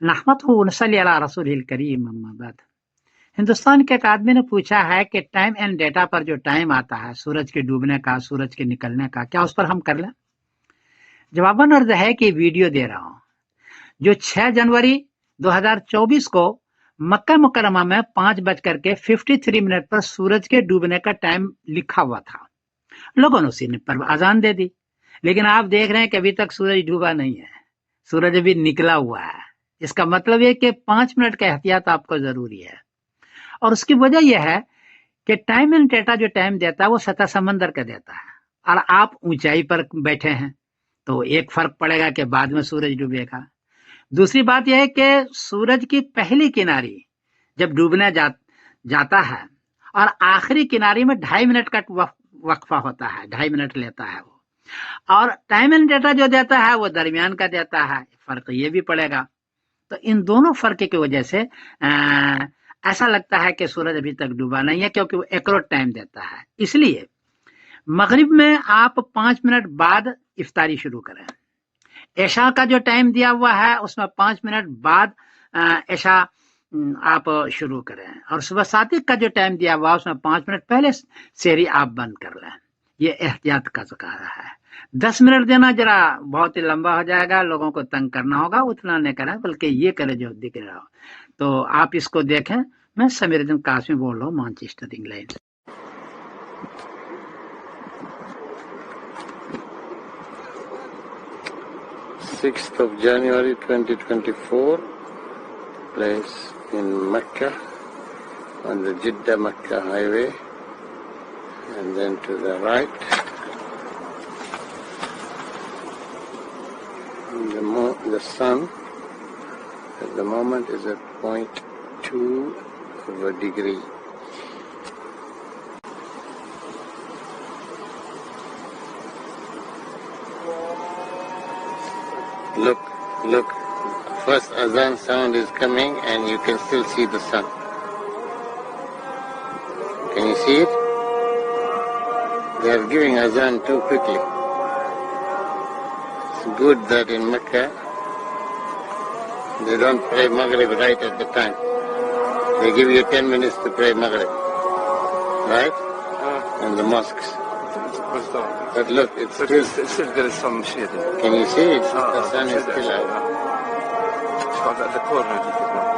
نحمده ونصلی علی رسول الکریم اما بعد. ہندوستان کے ایک آدمی نے پوچھا ہے کہ ٹائم اینڈ ڈیٹا پر جو ٹائم آتا ہے سورج کے ڈوبنے کا سورج کے نکلنے کا کیا اس پر ہم کر لیں؟ جواباً عرض ہے کہ ویڈیو دے رہا ہوں جو 6 جنوری 2024 کو مکہ مکرمہ میں 5:53 پر سورج کے ڈوبنے کا ٹائم لکھا ہوا تھا. لوگوں نے اسی پر اذان دے دی، لیکن آپ دیکھ رہے ہیں کہ ابھی تک سورج ڈوبا نہیں ہے، سورج ابھی نکلا ہوا ہے. اس کا مطلب یہ کہ 5 منٹ کا احتیاط آپ کو ضروری ہے. اور اس کی وجہ یہ ہے کہ ٹائم اینڈ ڈیٹا جو ٹائم دیتا ہے وہ سطح سمندر کا دیتا ہے، اور آپ اونچائی پر بیٹھے ہیں تو ایک فرق پڑے گا کہ بعد میں سورج ڈوبے گا. دوسری بات یہ ہے کہ سورج کی پہلی کناری جب ڈوبنے جاتا ہے اور آخری کناری میں 2.5 منٹ کا وقفہ ہوتا ہے، 2.5 منٹ لیتا ہے وہ. اور ٹائم اینڈ ڈیٹا جو دیتا ہے وہ درمیان کا دیتا ہے، فرق یہ بھی پڑے گا. تو ان دونوں فرق کی وجہ سے ایسا لگتا ہے کہ سورج ابھی تک ڈوبا نہیں ہے، کیونکہ وہ ایکوریٹ ٹائم دیتا ہے. اس لیے مغرب میں آپ 5 منٹ بعد افطاری شروع کریں. عشاء کا جو ٹائم دیا ہوا ہے اس میں 5 منٹ بعد عشاء آپ شروع کریں، اور صبح صادق کا جو ٹائم دیا ہوا ہے اس میں 5 منٹ پہلے سحری آپ بند کر لیں. یہ احتیاط کا ذکر ہے. 10 منٹ دینا ذرا بہت ہی لمبا ہو جائے گا، لوگوں کو تنگ کرنا ہوگا. اتنا نہیں کریں بلکہ یہ کرے جو دکھ رہا ہو. تو آپ اس کو دیکھیں. میں سمیر الدین قاسمی بول رہا ہوں، Manchester England. 6th of January 2024, place in Mecca on the Jeddah-Mecca highway, and then to the right, the sun at the moment is at 0.2 of a degree. Look, first azan sound is coming and you can still see the sun. Can you see it? They are giving azan too quickly. It's good that in Mecca they don't pray Maghrib right at the time. They give you 10 minutes to pray Maghrib, right? In the mosques. But look, it's still there is some shade. Can you see it? The sun is still out. At the corner.